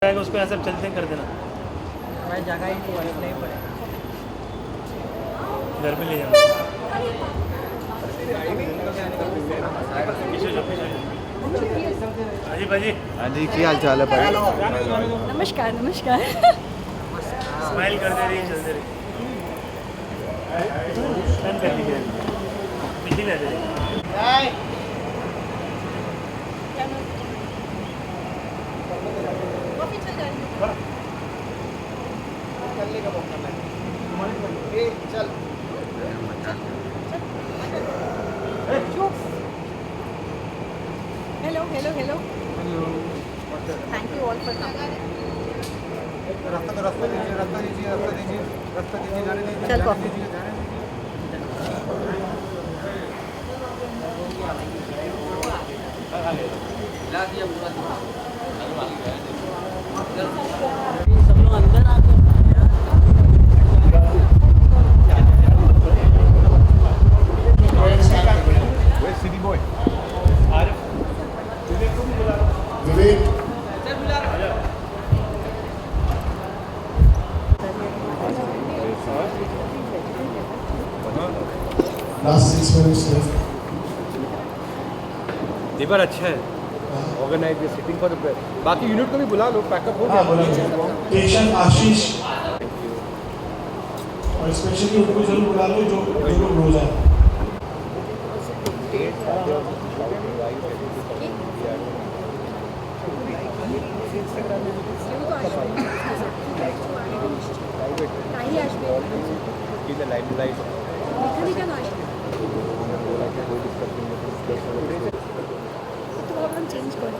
उसको ऐसा चलते कर देना। भाई जगह ही नहीं पड़े घर पे ले जाना। हाँ जी भाजी। हाँ जी, की हाल चाल है भाई? नमस्कार नमस्कार। स्माइल करते रहिए, चलते रहिए। टर्न कर लीजिए, पीछे ले जाइए। Hello hello hello. Thank you all for चल कॉफी। सब लोग अंदर आ गए। सिटी बॉय विवेक लास्ट 6 minutes left. पेपर अच्छा है, ऑर्गेनाइज सिटिंग फॉर द बाकी यूनिट को भी बुला लो, पैकअप हो गया। केशव, आशीष और स्पेशली उनको जरूर बुला लो जो लोग रोज आए। चेंज करो।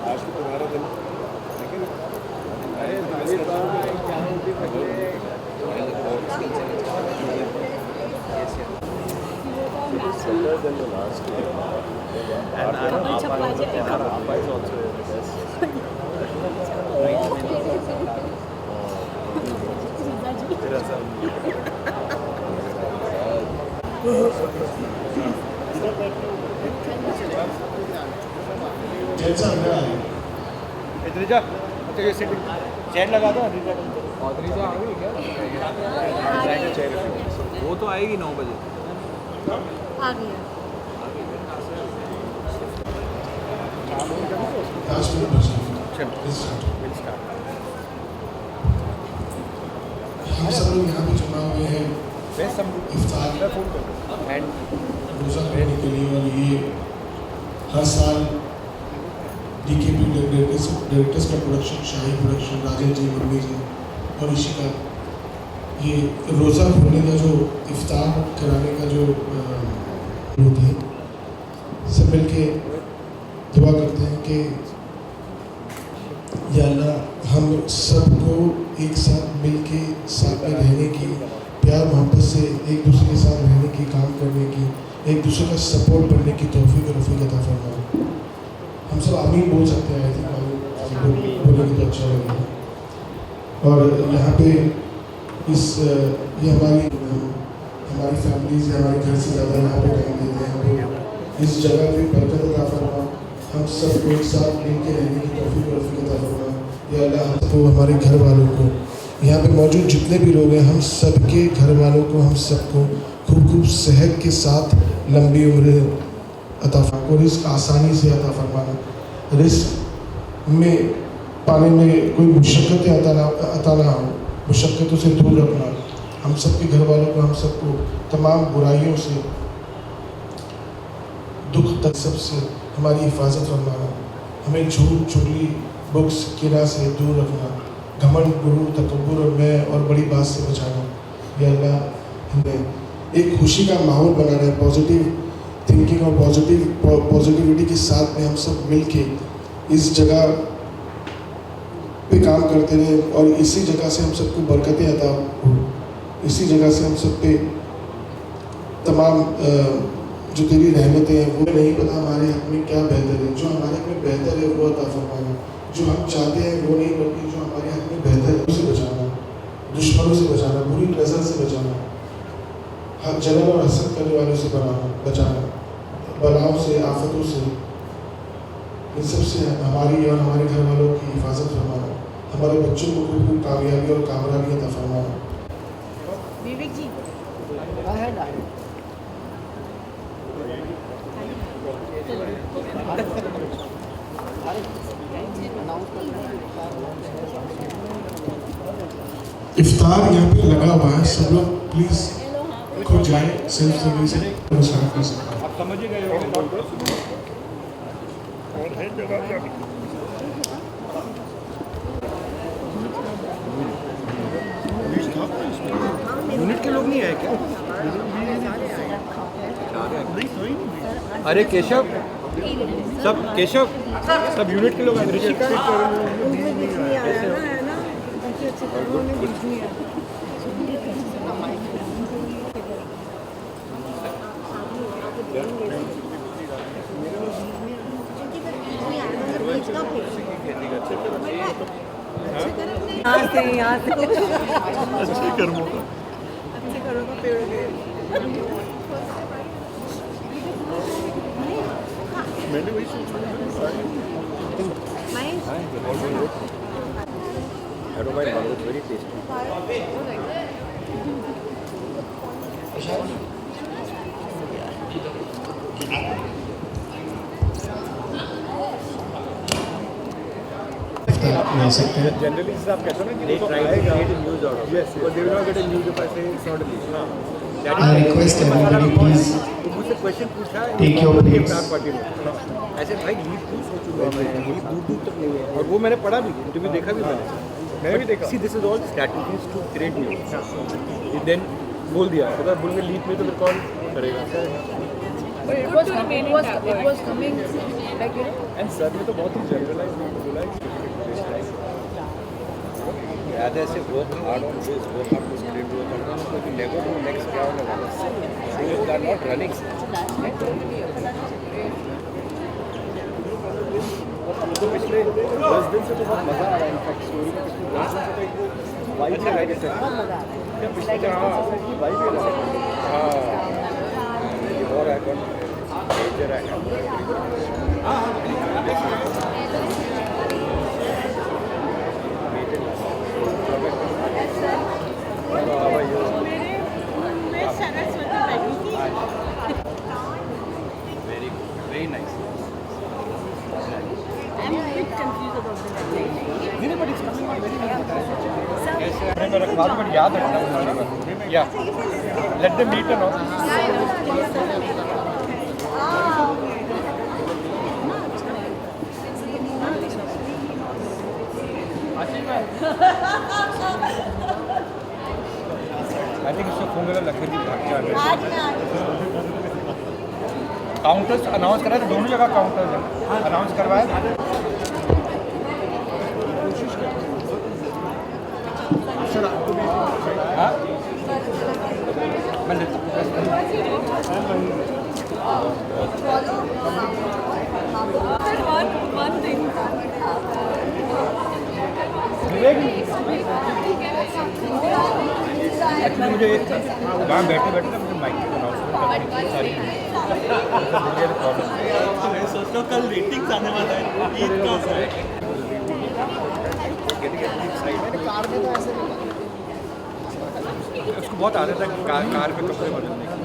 आज तो तुम्हारा दिन, लेकिन जैसा अंदर आए अद्रिजा, अच्छा ये सिटिंग चेयर लगा दो। अद्रिजा आ गई क्या? चेयर वो तो आएगी 9 बजे। आ गया। 10 minutes हम सब लोग यहाँ पे जमा हुए हैं इफ्तार रोज़ा करने के लिए। और ये हर साल DKP डायरेक्टर्स का प्रोडक्शन, शाही प्रोडक्शन, राजन जी, मम्मी जी और ऋषि का ये रोज़ा खोलने का जो इफ्तार कराने का जो होता है, सब मिल के दुआ करते हैं कि या अल्लाह हम सबको एक साथ मिल के साथ में रहने की, प्यार मोहब्बत से एक दूसरे के साथ रहने की, काम करने की, एक दूसरे का सपोर्ट करने की तौफीक और रफ़ीक अता फरमाए। हम सब आमीन बोल सकते हैं, बोलेंगे तो अच्छा लगेगा। और यहाँ पे ये हमारी फैमिलीज हमारे घर से ज़्यादा यहाँ पे टाइम देते हैं, तो इस जगह पे बरकत अता फरमा, हम सबको एक साथ मिल के रहने की तौफीक और रफ़ीक अता फरमा। या अल्लाह हमको, हमारे घर वालों को, यहाँ पे मौजूद जितने भी लोग हैं, हम सबके घर वालों को, हम सबको खूब खूब सेहत के साथ लंबी उम्र अता फरमा और रिस्क आसानी से अता फरमाना, रिस्क में पाने में कोई मुशक्क़तें अता ना हो, मुशक्क़तों से दूर रखना, हम सबके घर वालों को, हम सबको तमाम बुराइयों से, दुख तक सबसे हमारी हिफाजत फरमाना, हमें झूठ चुगली बुक्स किरा से दूर रखना, घमंड गुरूर तकब्बुर और मैं और बड़ी बात से बचाना। या अल्लाह हमें एक खुशी का माहौल बनाना है, पॉजिटिव थिंकिंग और पॉजिटिविटी के साथ में हम सब मिल के इस जगह पे काम करते रहे और इसी जगह से हम सबको बरकतें अता हो, इसी जगह से हम सब पे तमाम जो तेरी रहमतें हैं, वो नहीं पता हमारे हक़ में क्या बेहतर है, जो हमारे हक़ में बेहतर है वो अता फरमाना, जो हम चाहते हैं वो नहीं, बल्कि जो हमारे हक़ में बेहतर है उसे बचाना, दुश्मनों से बचाना, बुरी नज़र से बचाना, हर जलन और हसद करने वालों से बचाना, बलाओं से, आफतों से, इन सब से हमारी और हमारे घर वालों की हिफाजत फरमाना। हमारे बच्चों को भी कामयाबी और कामयाबी अता फरमाना। विवेक जी इफ्तार यहाँ पे लगा हुआ है, सब लोग प्लीज खुद जाए, सेल्फ सर्विस से मुशाफा कर सकते हैं। आप समझ ही गए हो। यूनिट के लोग नहीं आए क्या? अरे केशव, सब यूनिट के लोग आए। ऋषिका यहाँ से अच्छे कर्मों का अच्छे करो का पेड़ मैंने वही सोचा। Very tasty. ले सकते हैं। जनरली जैसे आप कहते हो ना कि वो तो आएगा, news out of yes, but they will not get a news if I say it's not a leak. I request everybody please तो मुझसे क्वेश्चन पूछा take your place. इफ्तार पार्टी में ऐसे भाई लीव क्यों सोचूंगा मैं, लीव दूर दूर तक नहीं है। और वो मैंने पढ़ा भी, इंटरव्यू देखा भी मैंने भी देखा। See this is all strategies to create news. Then बोल दिया, पता बोल के लीव में तो फिर कौन करेगा। It was coming like you know. And sir ने तो बहुत ही जनरलाइज बोला है। याद है ऐसे work hard on this, work hard to screen work करना, तो नेवर नो नेक्स्ट क्या होने वाला है। So you are not running. तो पिछले 10 दिन से तो बहुत मज़ा आ रहा है। इनफैक्ट स्टोरी में पिछले 10 दिन से तो एक वाइब है लाइक ऐसे। क्या पिछले वाइब है ना। हाँ और है मेजर है। Very nice. I'm a bit confused about the नहीं but it's coming out very nice. Yes, मैं रखवा दूँ, but याद रखना। Yeah. Let them meet and all. I think इससे फोन लगा लखन जी भाग के आ गए। काउंटर्स अनाउंस करा था, दोनों जगह काउंटर्स अनाउंस करवाया। हाँ one thing. एक्चुअली मुझे वहाँ बैठे बैठे ना मुझे माइक पे अनाउंसमेंट करनी थी। मैं सोच रहा हूँ कल रेटिंग्स आने वाला है, ईद का है। उसको बहुत आदत है कार पे कपड़े बदलने की।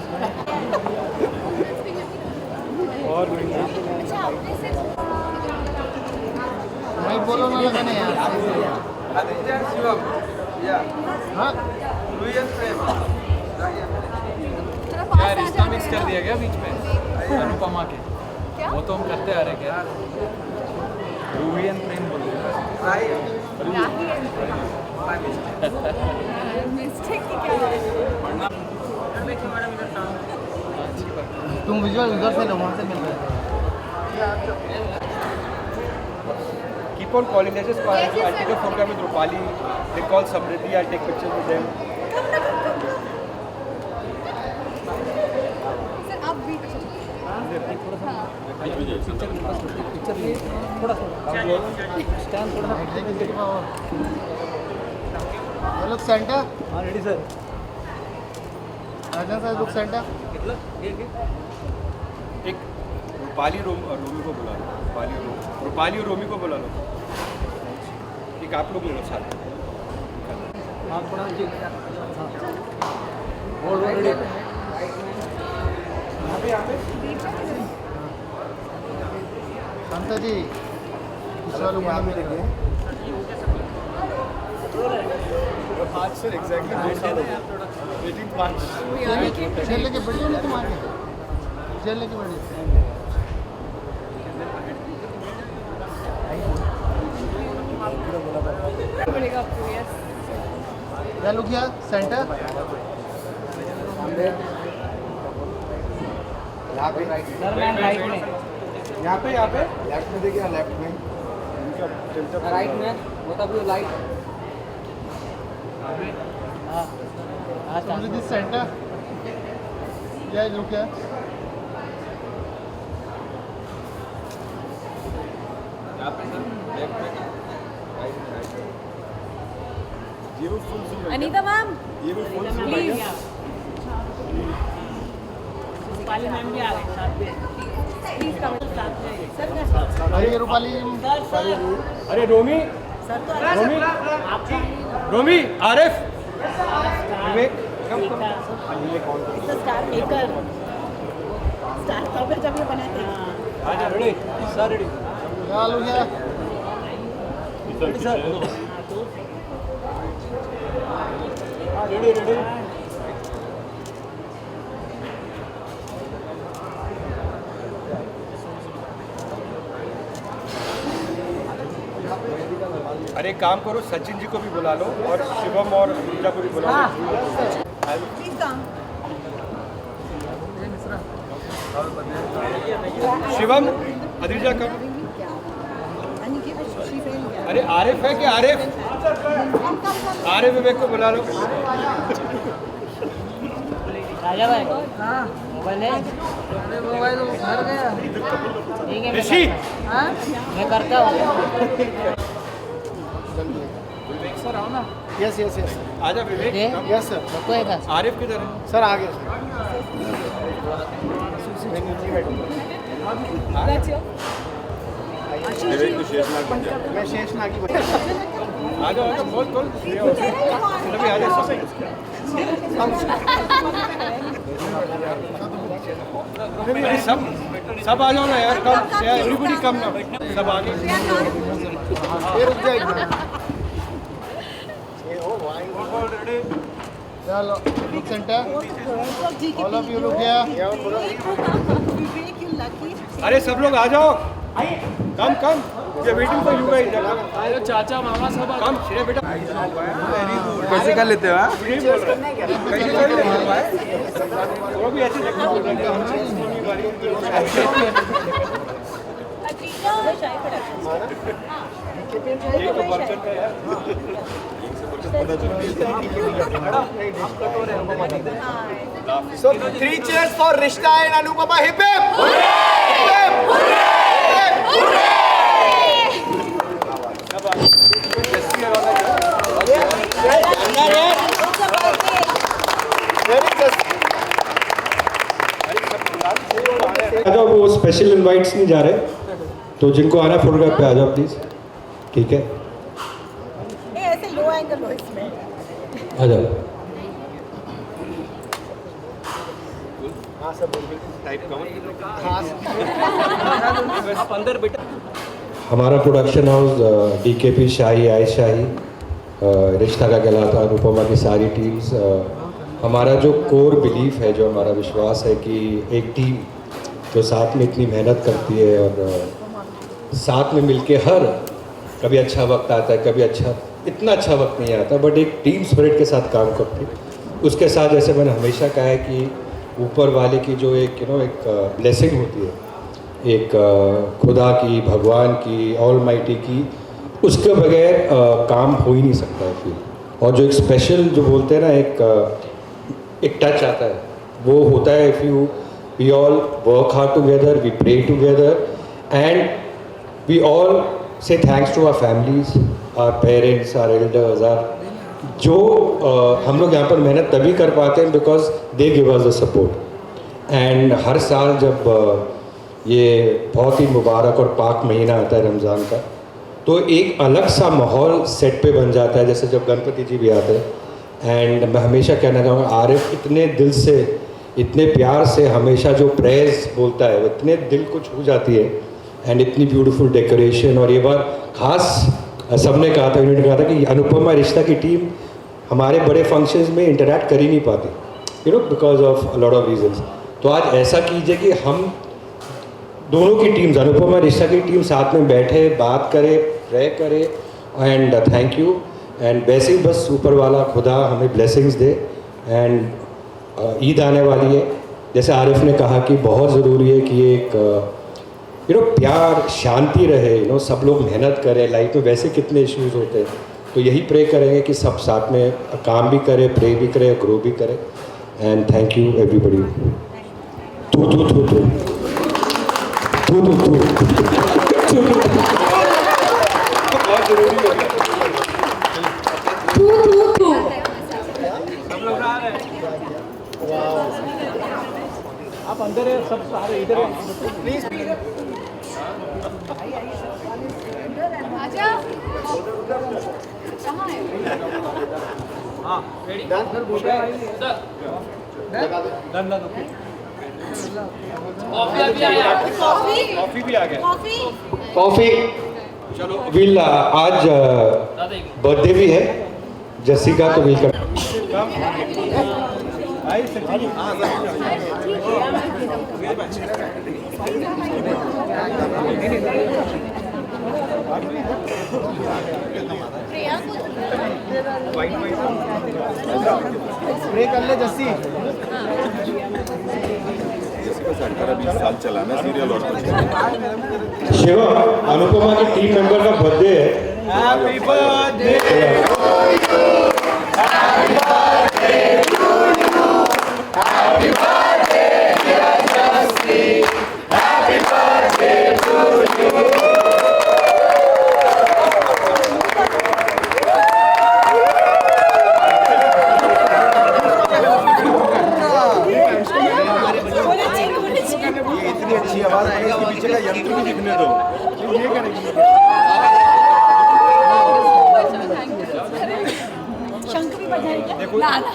और भाई बोलो ना लगाने यार। हाँ यार रिश्ता मिक्स कर दिया गया बीच में अनुपमा के। वो तो हम करते आ रहे क्या। रूही एंड प्रेम बोल तुम विजुअल उधर से लो, वहाँ से मिल रहे keep on calling. They just call. I'll take a photograph with Rupali. They call Samriddhi. I'll take pictures with them. Sir आप भी ये लोग सेंटर। हाँ रेडी सर। राजा सर बुक सेंटर। एक रोमी को बुला लो। रूपाली और रोमी को बुला लो। एक एक आप लोग ले लो साथ शांता जी इस वाले वहाँ में देखिए आज सर एग्जैक्टली 2 साल हो गए 18/5 चेयर लेके बैठिए ना तुम आगे चेयर लेके बैठिए क्या लुक किया सेंटर यहाँ पे लेफ्ट में देखिए लेफ्ट में राइट में वो तब लाइट समझ दिस सेंटर क्या लुक किया ये वो फुल zoom है अनीता मैम ये वो फुल zoom है प्लीज रूपाली मैम भी आ गए साथ में प्लीज कम सर अरे रूपाली अरे रोमी रोमी आरिफ विवेक स्टार मेकर स्टार तब जब ये बनाते हैं आजा रेडी सर रेडी क्या लुक किया रेडी अरे एक काम करो सचिन जी को भी बुला लो और शिवम और पूजा को भी बुला लो प्लीज कम शिवम अदीजा कब अरे आरिफ है कि आरिफ विवेक को बुला लो राजा भाई मोबाइल है मोबाइल घर गया ठीक है ऋषि मैं करता हूँ सर आओ ना यस यस यस आजा विवेक यस सर रुकोएगा आरिफ किधर है सर आ गए मैं शेष नागी आजा बोल अभी आजा अरे सब आ जाओ ना यार कम एवरीबॉडी कम ना सब आ गए ये रुक जाएगी चलो look centre all of you look किया अरे सब लोग आ जाओ कम ये वेटिंग फॉर यू गाइस अरे चाचा मामा सब कम श्रेय बेटा कैसे कर लेते हो वो भी ऐसे देखना बोल रहे ये तो वर्कर का यार So 3 cheers for Rishta and Anupama. Hip hip! जाओ वो स्पेशल इनवाइट्स नहीं जा रहे तो जिनको आना फोटोग्राफ पे आ जाओ प्लीज ठीक है ऐसे लो एंगल लो इसमें आ जाओ आप अंदर बेटा हमारा प्रोडक्शन हाउस डीकेपी शाही आई शाही रिश्ता का कहलाता अनुपमा की सारी टीम्स हमारा जो कोर बिलीफ है जो हमारा विश्वास है कि एक टीम जो साथ में इतनी मेहनत करती है और साथ में मिलके हर कभी अच्छा वक्त आता है कभी इतना अच्छा वक्त नहीं आता बट एक टीम स्पिरिट के साथ काम करती है उसके साथ जैसे मैंने हमेशा कहा है कि ऊपर वाले की जो एक एक ब्लेसिंग होती है एक खुदा की भगवान की ऑलमाइटी की उसके बगैर काम हो ही नहीं सकता है फिर और जो एक स्पेशल जो बोलते हैं ना एक टच आता है वो होता है if you we all work hard together we pray together and we all say thanks to our families our parents our elders our जो हम लोग यहाँ पर मेहनत तभी कर पाते हैं because they give us the support and हर साल जब ये बहुत ही मुबारक और पाक महीना आता है रमज़ान का तो एक अलग सा माहौल सेट पे बन जाता है, जैसे जब गणपति जी भी आते हैं। एंड मैं हमेशा कहना चाहूँगा आरिफ इतने दिल से, इतने प्यार से हमेशा जो प्रेज बोलता है वो इतने दिल को छू जाती है। एंड इतनी ब्यूटीफुल डेकोरेशन, और ये बार खास सबने कहा था, इन्होंने कहा था कि अनुपमा रिश्ता की टीम हमारे बड़े फंक्शंस में इंटरेक्ट कर ही नहीं पाती, you know, because of lot of reasons. तो आज ऐसा कीजिए कि हम दोनों की टीम्स, अनुपमा रिश्ता की टीम साथ में बैठे, बात करे, प्रे करे। And thank you. एंड वैसे ही बस ऊपर वाला खुदा हमें ब्लेसिंग्स दे। एंड ईद आने वाली है, जैसे आरिफ ने कहा कि बहुत ज़रूरी है कि एक यू नो प्यार शांति रहे, यू नो सब लोग मेहनत करें। लाइफ में वैसे कितने इश्यूज होते हैं, तो यही प्रे करेंगे कि सब साथ में काम भी करें, प्रे भी करें, ग्रो भी करें। And thank you everybody. तू तू तू तू तू तू तू बहुत जरूरी है। सब लोग आ रहे हैं। आप अंदर है, सब सारे इधर प्लीज। आजा। कहाँ है? हाँ ready done sir. Done coffee भी आ गया। कॉफी चलो विल आज बर्थडे भी है जस्सी का, तो विल कर स्प्रे कर ले जस्सी। साल चलाना सीरियल और कुछ। शिवा, अनुपमा की टीम मेंबर का बर्थडे है। हैप्पी बर्थडे इतनी अच्छी आवाज है, इसके पीछे का यंत्र भी दिखने दो। ये करेंगे शंख भी बजाएंगे। ना ना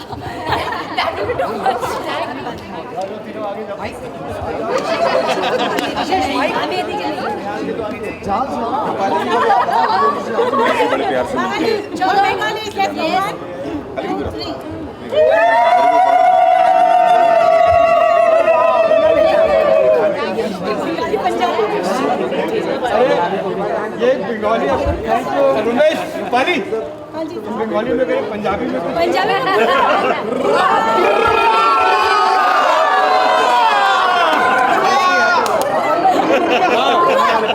भी ये बंगाली रुमेश रूपाली बंगाली में करें, पंजाबी में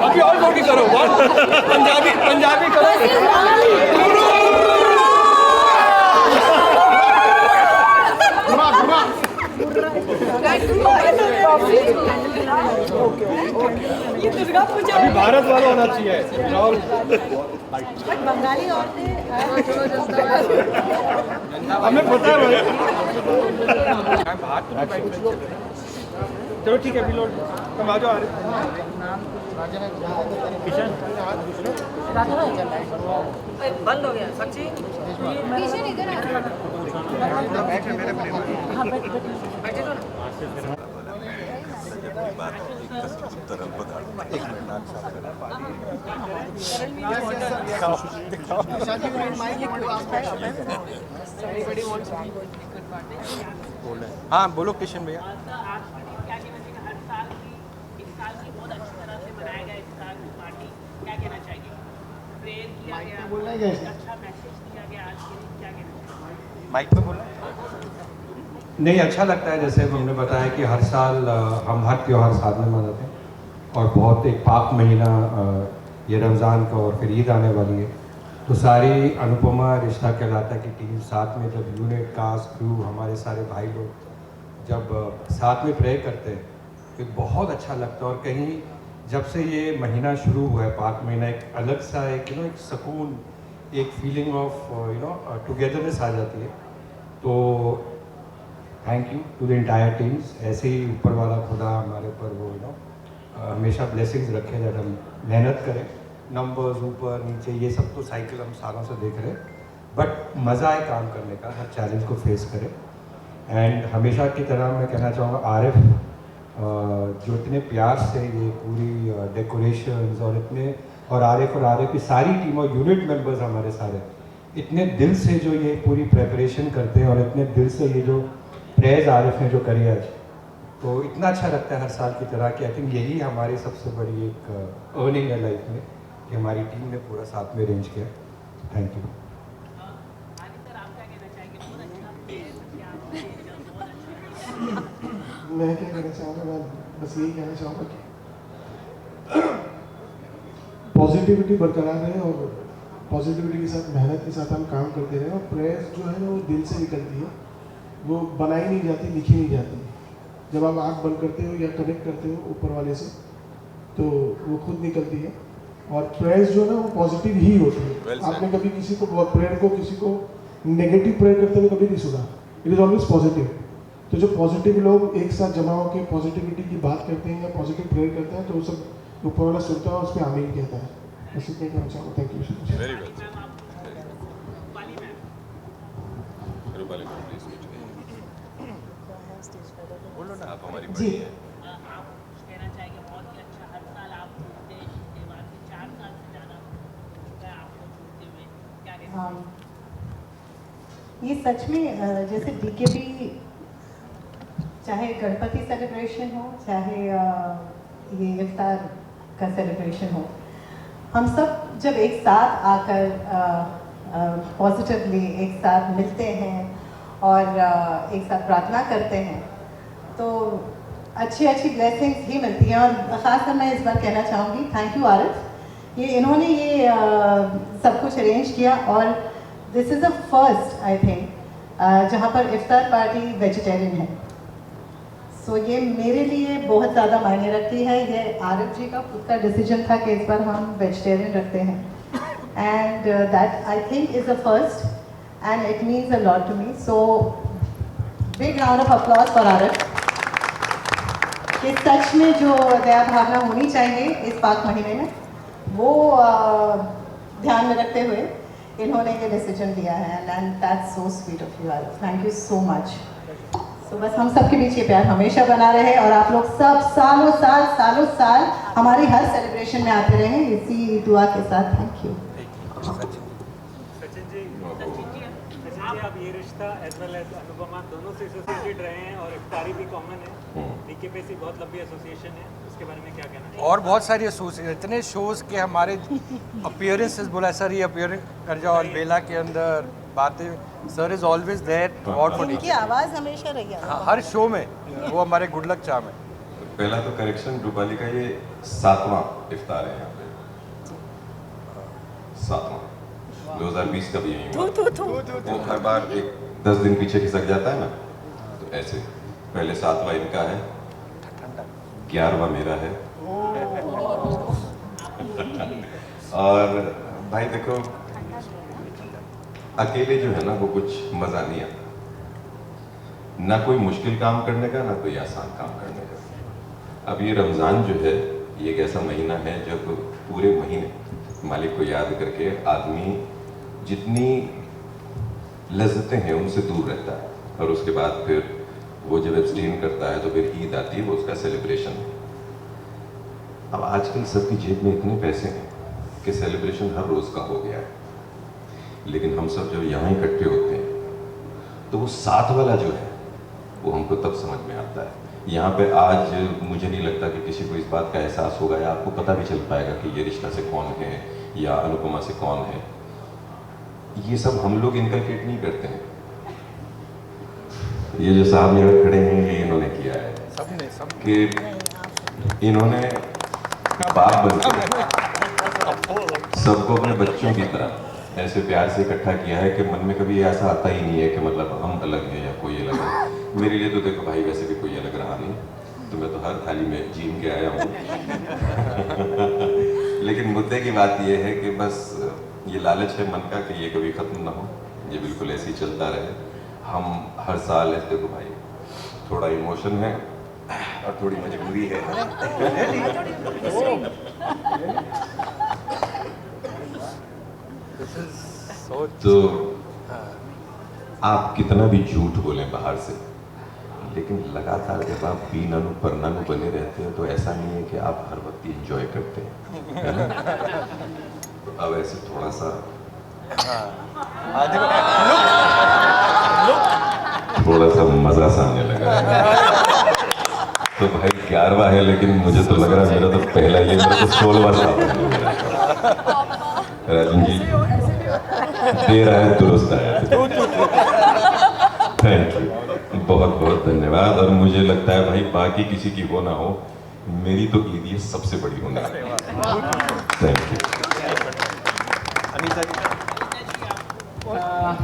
अभी और मोटी करो, पंजाबी करो। ये दुर्गा पूजा अभी भारत वाला होना चाहिए राहुल। बंगाली औरतें हमें पता है चलो ठीक है, बिलोड कम आ जाओ। बंद हो गया सच्ची। किशन इधर हाँ बोलो किशन भैया। माइक में बोला नहीं, अच्छा लगता है। जैसे हमने बताया कि हर साल हम हर त्यौहार साथ में मनाते हैं और बहुत एक पाक महीना ये रमज़ान का और फिर ईद आने वाली है, तो सारी अनुपमा रिश्ता कहलाता की टीम साथ में जब यूनिट कास्ट क्रू हमारे सारे भाई लोग जब साथ में प्रे करते हैं तो बहुत अच्छा लगता है। और कहीं जब से ये महीना शुरू हुआ है पाक महीना, एक अलग सा एक एक सुकून, एक फीलिंग ऑफ टुगेदरनेस आ जाती है। तो thank you to the entire teams. ऐसे ही ऊपर वाला खुदा हमारे ऊपर वो हमेशा ब्लेसिंग्स रखे, जब हम मेहनत करें नंबर्स ऊपर नीचे ये सब तो साइकिल हम सालों से देख रहे हैं, बट मज़ा है काम करने का, हर चैलेंज को फेस करें। एंड हमेशा की तरह मैं कहना चाहूँगा आरिफ जो इतने प्यार से ये पूरी डेकोरेशंस और आरिफ की सारी टीम और यूनिट मेंबर्स हमारे सारे इतने दिल से जो ये पूरी प्रेपरेशन करते हैं और इतने दिल से ये जो प्रेज आरिफ ने जो करी आज, तो इतना अच्छा लगता है हर साल की तरह कि आई थिंक यही हमारी सबसे बड़ी एक अर्निंग है लाइफ में कि हमारी टीम ने पूरा साथ में अरेंज किया। Thank you. मैं क्या कहना चाहूँगा, मैं बस यही कहना चाहूँगा कि पॉजिटिविटी बरकरार रहे और पॉजिटिविटी के साथ मेहनत के साथ हम काम करते रहे। और प्रेयर्स जो है ना वो दिल से निकलती है, वो बनाई नहीं जाती, लिखी नहीं जाती। जब आप आँख बंद करते हो या कनेक्ट करते हो ऊपर वाले से तो वो खुद निकलती है। और प्रेयर्स जो है ना वो पॉजिटिव ही होती है। आपने कभी किसी को प्रेयर को किसी को नेगेटिव प्रेयर करते हुए कभी नहीं सुना। It is always positive. तो जो पॉजिटिव लोग एक साथ जमा होकर पॉजिटिविटी की बात करते हैं या पॉजिटिव प्रेयर करते हैं तो वो सब ऊपर वाला सुनता है और उस पर आमीन कहता है। बस इतना कहना चाहूँगा। Thank you. Very well. बोलो ना, आप हमारी बड़ी है। कहना चाहेंगे बहुत ही अच्छा, हर साल आप जुड़ते हैं, 4 साल से ज़्यादा हो चुका है आपको जुड़ते हुए, क्या कहना? ये सच में जैसे डीकेबी चाहे गणपति सेलिब्रेशन हो चाहे ये इफ्तार का सेलिब्रेशन हो, हम सब जब एक साथ आकर पॉजिटिवली एक साथ मिलते हैं और एक साथ प्रार्थना करते हैं तो अच्छी ब्लेसिंग्स ही मिलती हैं। और ख़ासकर मैं इस बार कहना चाहूँगी थैंक यू आरिफ, ये इन्होंने ये सब कुछ अरेंज किया और this is the first I think जहाँ पर इफ्तार पार्टी वेजिटेरियन है। सो ये मेरे लिए बहुत ज़्यादा मायने रखती है। ये आरिफ जी का खुद का डिसीजन था कि इस बार हम वेजिटेरियन रखते हैं and that I think is the first and it means a lot to me. So big round of applause for Arif कि सच में जो दया भावना होनी चाहिए इस पाक महीने में वो ध्यान में रखते हुए इन्होंने ये डिसीजन लिया है and that's so sweet of you Arif. Thank you so much. तो बस हम सबके बीच ये प्यार हमेशा बना रहे और आप लोग सब सालों साल हमारी हर सेलिब्रेशन में आते रहे, इसी दुआ के साथ। Thank you. सचिन जी आप ये रिश्ता एज वेल एज अनुपमा दोनों से एसोसिएटेड रहे हैं और इफ्तारी भी कॉमन है, डीकेपी से बहुत लंबी एसोसिएशन है, उसके बारे में क्या कहना है? और बहुत सारी एसोसिएशन, इतने शोज़ के हमारे अपीयरेंसेस बोला सर ये अपीयर कर जाओ और बेला के अंदर बातें, sir is always there god for उनकी आवाज़ हमेशा रही है हर शो में, वो हमारे गुड लक चार्म है। पहला तो करेक्शन, रूपाली का ये 7वां इफ्तार है यहाँ पे, 7वां 2020 का भी यही हुआ। वो हर बार एक 10 दिन पीछे खिसक जाता है ना, तो ऐसे पहले 7वां इनका है, 11वां मेरा है। और भाई देखो अकेले जो है ना वो कुछ मजा नहीं आता, ना कोई मुश्किल काम करने का ना कोई आसान काम करने का। अब ये रमज़ान जो है ये एक ऐसा महीना है जब पूरे महीने मालिक को याद करके आदमी जितनी लज्जतें हैं उनसे दूर रहता है, और उसके बाद फिर वो जब एब्सटेन करता है तो फिर ईद आती है, वो उसका सेलिब्रेशन है। अब आजकल सबकी जेब में इतने पैसे हैं कि सेलिब्रेशन हर रोज़ का हो गया है, लेकिन हम सब जब यहाँ इकट्ठे होते हैं तो वो साथ वाला जो है वो हमको तब समझ में आता है। यहाँ पे आज मुझे नहीं लगता कि किसी को इस बात का एहसास होगा या आपको पता भी चल पाएगा कि ये रिश्ता से कौन है या अनुपमा से कौन है। ये सब हम लोग इनकलकेट नहीं करते हैं, ये जो साहब यहाँ खड़े हैं ये इन्होंने किया है कि इन्होंने बाप बनकर सबको अपने बच्चों की तरह ऐसे प्यार से इकट्ठा किया है कि मन में कभी ऐसा आता ही नहीं है कि मतलब हम अलग हैं या कोई अलग है। मेरे लिए तो देखो भाई वैसे भी कोई अलग रहा नहीं, तो मैं तो हर थाली में जीम के आया हूँ। लेकिन मुद्दे की बात यह है कि बस ये लालच है मन का कि ये कभी ख़त्म ना हो, ये बिल्कुल ऐसे ही चलता रहे। हम हर साल ऐसे, देखो भाई थोड़ा इमोशन है और थोड़ी मजबूरी है। तो आप कितना भी झूठ बोलें बाहर से, लेकिन लगातार जब आप बीनानु परनानु बने रहते हैं तो ऐसा नहीं है कि आप हर वक्त एंजॉय करते हैं, है ना? तो अब ऐसे थोड़ा सा थोड़ा सा मजा सा आने लगा है। तो भाई 11वां है, लेकिन मुझे तो लग रहा है मेरा तो पहला ये, मेरा तो 16वां साल है। राजन जी दे रहा है, दुरुस्त आया। थैंक यू, बहुत बहुत धन्यवाद। और मुझे लगता है भाई बाकी किसी की हो ना हो, मेरी तो ईद ये सबसे बड़ी होने वाली है। Thank you.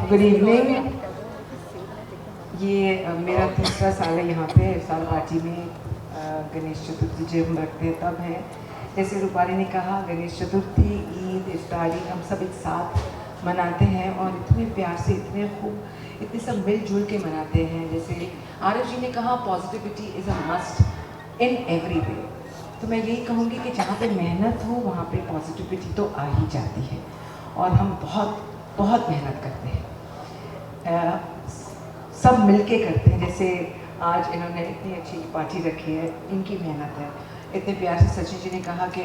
Good evening. ये मेरा तीसरा साल है यहाँ पे इफ्तार पार्टी में। गणेश चतुर्थी जब हम रखते हैं तब है, जैसे रूपाली ने कहा, गणेश चतुर्थी, ईद, इफ्तारी हम सब एक साथ मनाते हैं और इतने प्यार से, इतने खूब, इतने सब मिलजुल के मनाते हैं। जैसे आरव जी ने कहा, positivity is a must in every way. तो मैं यही कहूँगी कि जहाँ पे मेहनत हो वहाँ पे पॉजिटिविटी तो आ ही जाती है, और हम बहुत बहुत मेहनत करते हैं, सब मिलके करते हैं। जैसे आज इन्होंने इतनी अच्छी पार्टी रखी है, इनकी मेहनत है। इतने प्यार से सचिन जी ने कहा कि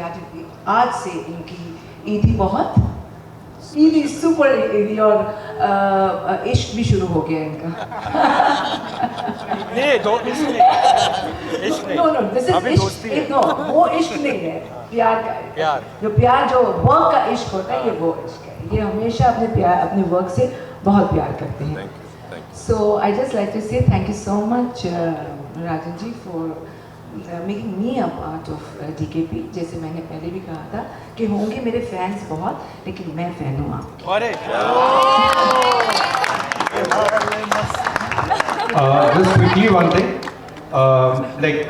आज से इनकी ईदी बहुत ईदी सुपर ईदी, और इश्क भी शुरू हो गया इनका। नो नो, दिस इज इश्क। नो, वो इश्क नहीं है, प्यार का प्यार। जो वर्क का इश्क होता है, ये वो इश्क है। ये हमेशा अपने वर्क से बहुत प्यार करते हैं। So I just like to say thank you so much, Rajan ji, for making me a part of DKP. जैसे मैंने पहले भी कहा था कि होंगे मेरे फैंस बहुत, लेकिन मैं फैन हूँ आपकी। Just quickly one thing, like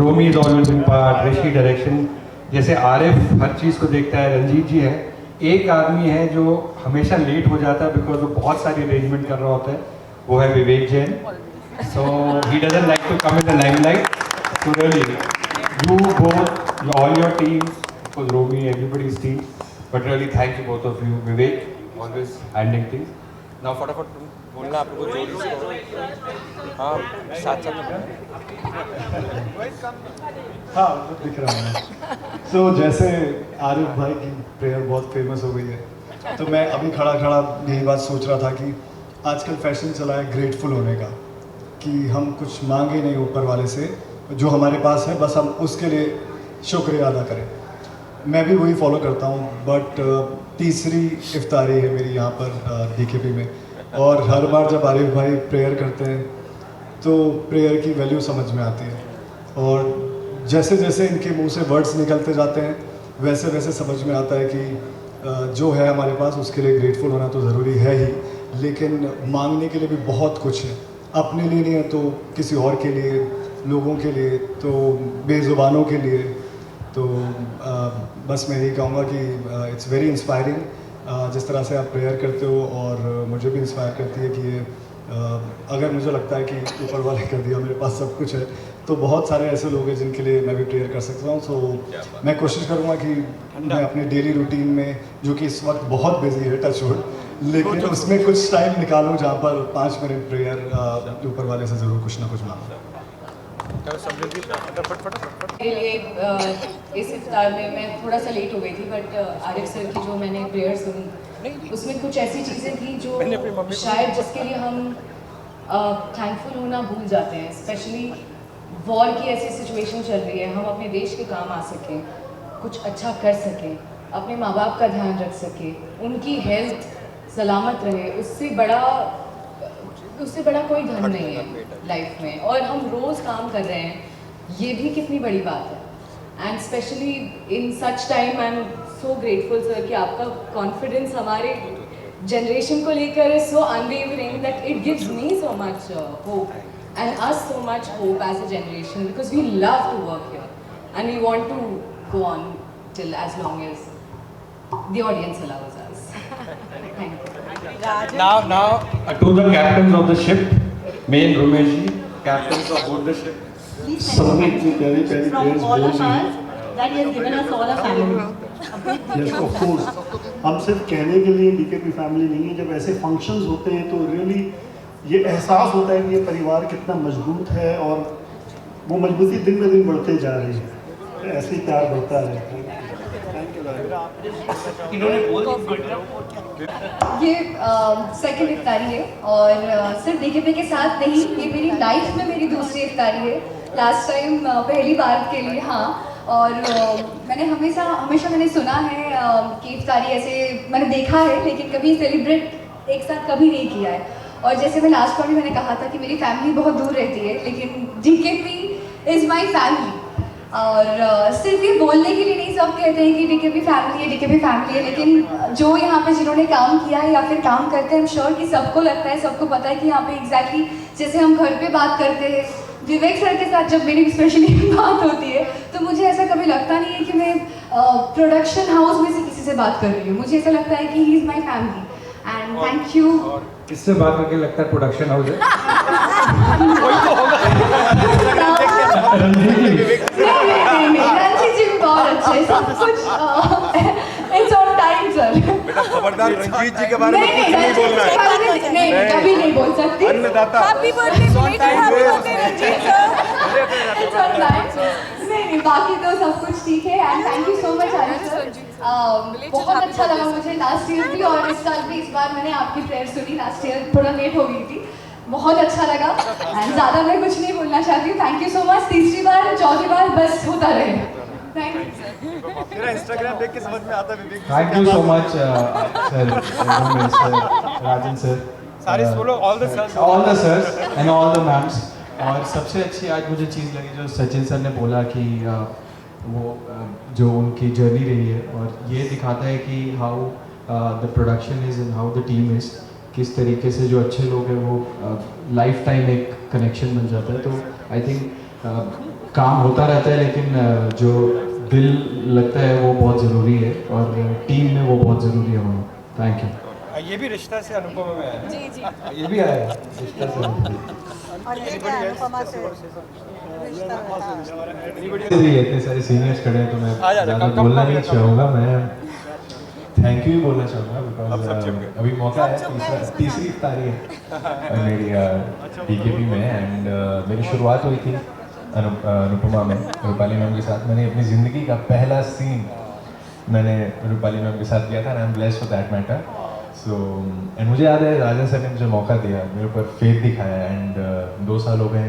Romy is always in part, Rishi direction. जैसे आरिफ हर चीज़ को देखता है, रंजीत जी है, एक आदमी है जो हमेशा लेट हो जाता है बिकॉज वो बहुत सारी अरेंजमेंट कर रहा होता है, वो है Vivek Jain. So he doesn't like to come in the limelight. So really you both, all your teams, because Romi, everybody's team, but really thank you both of you. Vivek always handling things. Now फटाफट तुम बोलना, आपको जोड़ी से। हाँ, साथ हाँ, दिख रहा है। सो जैसे आरिफ भाई की प्रेयर बहुत फेमस हो गई है, तो मैं अभी खड़ा यही बात सोच रहा था कि आजकल फैशन चला है ग्रेटफुल होने का, कि हम कुछ मांगे नहीं ऊपर वाले से, जो हमारे पास है बस हम उसके लिए शुक्रिया अदा करें। मैं भी वही फॉलो करता हूँ, बट तीसरी इफ्तारी है मेरी यहाँ पर DKP में, और हर बार जब आरिफ भाई प्रेयर करते हैं तो प्रेयर की वैल्यू समझ में आती है, और जैसे जैसे इनके मुंह से वर्ड्स निकलते जाते हैं वैसे वैसे समझ में आता है कि जो है हमारे पास उसके लिए ग्रेटफुल होना तो ज़रूरी है ही, लेकिन मांगने के लिए भी बहुत कुछ है। अपने लिए नहीं है तो किसी और के लिए, लोगों के लिए, तो बेज़ुबानों के लिए। तो बस मैं यही कहूँगा कि इट्स वेरी इंस्पायरिंग जिस तरह से आप प्रेयर करते हो, और मुझे भी इंस्पायर करती है कि ये अगर मुझे लगता है कि ऊपर वाले कर दिया, मेरे पास सब कुछ है, तो बहुत सारे ऐसे लोग हैं जिनके लिए मैं भी प्रेयर कर सकता हूँ। सो मैं कोशिश करूँगा कि मैं अपने डेली रूटीन में, जो कि इस वक्त बहुत बिजी है टच वुड, लेकिन उसमें कुछ टाइम निकालूँ जहाँ पर 5 मिनट प्रेयर ऊपर वाले से ज़रूर कुछ ना कुछ मांगूँ। मेरे लिए इस इफ्तार में मैं थोड़ा सा लेट हो गई थी, बट आरिफ सर की जो मैंने प्रेयर सुनी उसमें कुछ ऐसी चीज़ें थी जो शायद जिसके लिए हम थैंकफुल होना भूल जाते हैं। स्पेशली वॉर की ऐसी सिचुएशन चल रही है, हम अपने देश के काम आ सकें, कुछ अच्छा कर सकें, अपने माँ बाप का ध्यान रख सकें, उनकी हेल्थ सलामत रहे, उससे बड़ा कोई धन नहीं है लाइफ में। और हम रोज़ काम कर रहे हैं, ये भी कितनी बड़ी बात है। And specially in such time I am so grateful sir कि आपका कॉन्फिडेंस हमारे जनरेशन को लेकर is so unwavering that it gives me so much hope and us so much hope as a generation, because we love to work here and we want to go on till as long as the audience allows us. Thank you. Now, to the captains of the ship, main Ramesh ji, captains of both the ship. Please thank you from all of us that he has given us all a family. Yes of course, हम सिर्फ कहने के लिए DKP family नहीं है, जब ऐसे functions होते हैं तो रियली ये एहसास होता है कि ये परिवार कितना मजबूत है और वो मजबूती दिन ब दिन बढ़ते जा रही है, ऐसे ही प्यार बढ़ता है। ये सेकंड इफ्तारी है और सिर्फ डीकेपी के साथ नहीं, ये मेरी लाइफ में मेरी दूसरी इफ्तारी है। लास्ट टाइम पहली बार के लिए हाँ, और मैंने हमेशा मैंने सुना है कि इफ्तारी ऐसे मैंने देखा है लेकिन कभी सेलिब्रेट एक साथ कभी नहीं किया है। और जैसे मैं लास्ट बार भी मैंने कहा था कि मेरी फैमिली बहुत दूर रहती है, लेकिन डीकेपी इज़ माई फैमिली। और सिर्फ ये बोलने के लिए नहीं सब कहते हैं कि डीकेपी फैमिली है, डीकेपी फैमिली है, लेकिन जो यहाँ पे जिन्होंने काम किया है या फिर काम करते हैं, I'm श्योर कि सबको लगता है, सबको पता है कि यहाँ पे एग्जैक्टली जैसे हम घर पे बात करते हैं, विवेक सर के साथ जब मेरी स्पेशली बात होती है तो मुझे ऐसा कभी लगता नहीं है कि मैं प्रोडक्शन हाउस में से किसी से बात कर रही हूँ। मुझे ऐसा लगता है कि he is my family and thank you. किससे बात करके लगता है प्रोडक्शन हाउस है? रणजीत जी भी बहुत अच्छे, सब कुछ इट्स ऑन टाइम सर। खबरदार रणजीत जी के बारे में कुछ नहीं बोलना है। नहीं, कभी नहीं बोल सकती। अन्नदाता। Happy birthday Ranjit sir. नहीं, बाकी तो सब कुछ ठीक है and thank you so much Arif sir. बहुत अच्छा लगा मुझे लास्ट ईयर भी और इस साल भी। इस बार मैंने आपकी प्रेयर सुनी, लास्ट ईयर थोड़ा लेट हो गई थी, बहुत अच्छा लगा एंड ज़्यादा मैं कुछ नहीं बोलना चाहती हूँ। Thank you so much. तीसरी बार चौथी बार बस होता रहे। Thank you. तेरा इंस्टाग्राम देख के समझ में आता है Vivek. Thank you so much sir, Rajan sir, सारे बोलो, all the sirs and all the ma'ams. और सबसे अच्छी आज मुझे चीज़ लगी जो सचिन सर ने बोला कि वो जो उनकी जर्नी रही है और ये दिखाता है कि how the production is and how the team is, किस तरीके से जो अच्छे लोग हैं वो लाइफ टाइम एक कनेक्शन बन जाता है। तो आई थिंक काम होता रहता है लेकिन जो दिल लगता है वो बहुत ज़रूरी है और टीम में वो बहुत ज़रूरी है होना। Thank you. ये भी रिश्ता से अनुपमा में है। जी जी, ये भी आया है रिश्ता से। और ये क्या अनुपमा से रिश्ता भी इतने सारे सीनियर्स खड़े हैं तो मैं ज़्यादा बोलना नहीं चाहूँगा। मैं थैंक यू ही बोलना चाहूँगा बिकॉज अभी मौका है, तीसरी इफ्तारी है मेरी डीकेपी में एंड मेरी शुरुआत हुई थी अनुपमा में रूपाली मैम के साथ। मैंने अपनी ज़िंदगी का पहला सीन मैंने रूपाली मैम के साथ किया था and I am blessed for that matter. So and मुझे याद है राजन सर ने मुझे मौका दिया, मेरे ऊपर फेथ दिखाया एंड 2 साल हो गए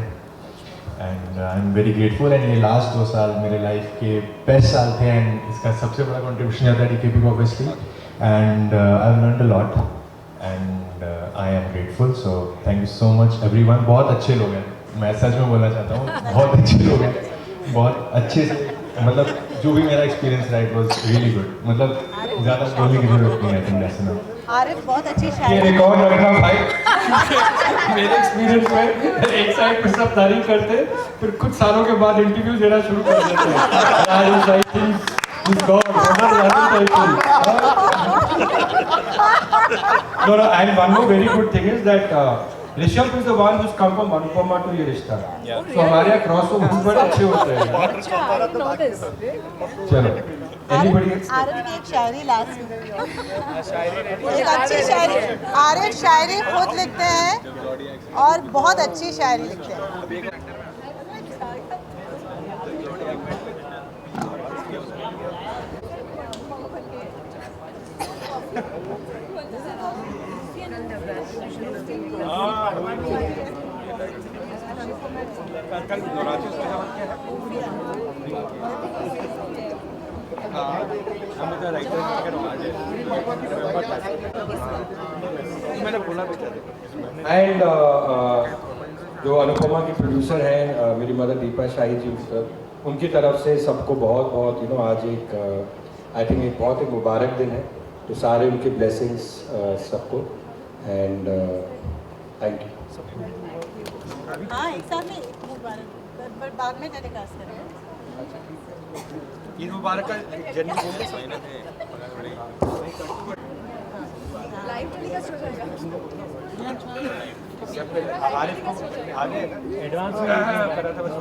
and I am very grateful. And ये लास्ट 2 साल मेरे लाइफ के बेस्ट साल थे एंड इसका सबसे बड़ा कंट्रीब्यूशन जाता है डीकेपी को obviously and I have learned a lot and I am grateful. So thank you so much everyone. बहुत अच्छे लोग हैं, मैं सच में बोलना चाहता हूँ, बहुत अच्छे लोग हैं, बहुत अच्छे से, मतलब जो भी मेरा एक्सपीरियंस रहा इट वाज रियली गुड। मतलब ज़्यादा बोलने की जरूरत नहीं है, I think that's enough. Arif बहुत अच्छी ये शायरी। रिकॉर्ड रखना भाई। मेरे एक्सपीरियंस में एक साइड पे सब तारीफ करते फिर कुछ सालों के बाद इंटरव्यू देना शुरू कर देते हैं। No, and one more very good thing is that Rishabh is the one who's come from Anupama to ये रिश्ता। So हमारे यहाँ क्रॉस ओवर बड़े अच्छे होते हैं। चलो anybody else? आरिफ की एक शायरी लास्ट में, एक अच्छी शायरी। आरिफ शायरी खुद लिखते हैं और बहुत अच्छी शायरी लिखते हैं। मैंने बोला भी था। एंड जो अनुपमा की प्रोड्यूसर हैं मेरी मदर दीपा शाही जी सर, उनकी तरफ से सबको बहुत बहुत आज एक आई थिंक एक बहुत एक मुबारक दिन है, तो सारे उनके ब्लेसिंग्स सबको एंड थैंक यू। हाँ, एक साथ में मुबारक, बाद में टेलीकास्ट करेंगे। ईद मुबारक का जन्मदिन है। लाइव टेलीकास्ट हो जाएगा। एडवांस में करा था बस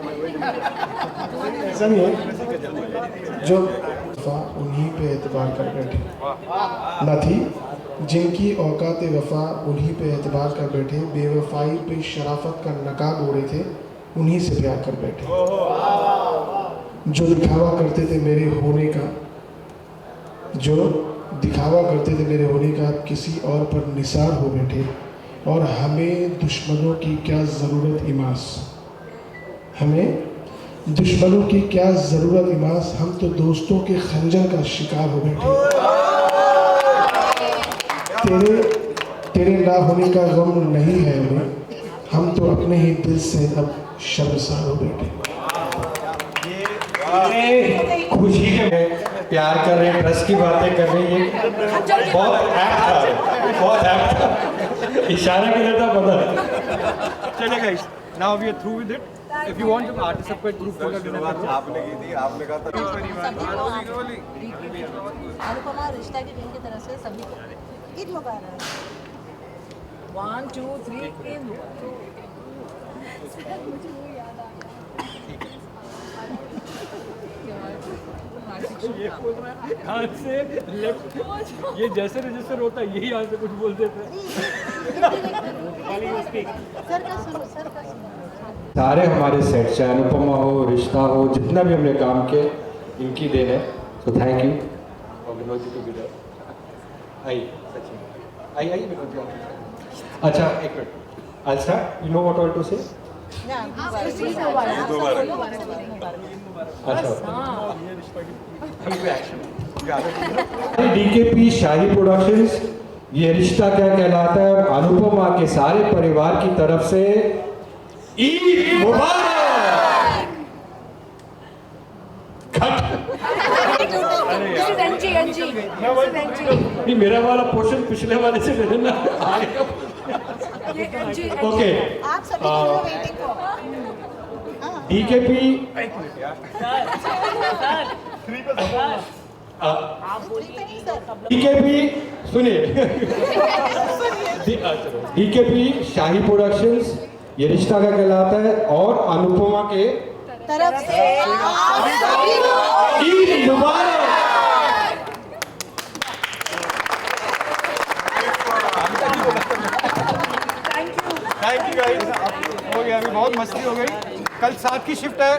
ऐसा नहीं है जो वफा उन्हीं पे एतबार कर बैठे न थी, जिनकी औकात वफा उन्हीं पे एतबार कर बैठे, बेवफाई पे शराफत का नकाब ओढ़े थे, उन्हीं से प्यार कर बैठे। जो दिखावा करते थे मेरे होने का, जो दिखावा करते थे मेरे होने का, किसी और पर निसार हो बैठे। और हमें दुश्मनों की क्या ज़रूरत इमास, हमें दुश्मनों की क्या ज़रूरत इमास, हम तो दोस्तों के खंजर का शिकार हो बैठे। तेरे ना होने का गम नहीं है हमें, हम तो अपने ही दिल से अब शर्मसार हो बैठे। खुशी के प्यार कर रहे हैं, ट्रस्ट की बातें कर रहे हैं, ये बहुत ऐप्ट था, बहुत ऐप्ट था। इशारा किया था पता। चलिए guys, now we are through with it. If you want to participate group photo आपने की थी, आपने कहा था अनुपमा रिश्ता की टीम की तरफ से सभी को ईद मुबारक। 1 2 3 ईद मुझे वो याद आ गया। ये बोल रहा है हाथ से लेफ्ट, ये जैसे रजिस्टर होता है यही हाथ से कुछ बोल देते हैं। सारे हमारे सेट, चाहे अनुपमा हो, रिश्ता हो, जितना भी हमने काम किया इनकी देन है। सो थैंक यू और विनोद जी को भी आई सचिन आई विनोद जी। अच्छा एक minute, I start. You know what I want to say? DKP Shahi productions, ये रिश्ता क्या कहलाता है, अनुपमा के सारे परिवार की तरफ से ईद मुबारक। नहीं, मेरा वाला पोर्शन पिछले वाले से ले लेना। ओके, डीकेपी सुनिए, डीकेपी शाही प्रोडक्शंस, ये रिश्ता क्या कहलाता है और अनुपमा के तरफ से ईद मुबारक। थैंक यू गाइस, हो गया, अभी बहुत मस्ती हो गई। कल 7 की शिफ्ट है।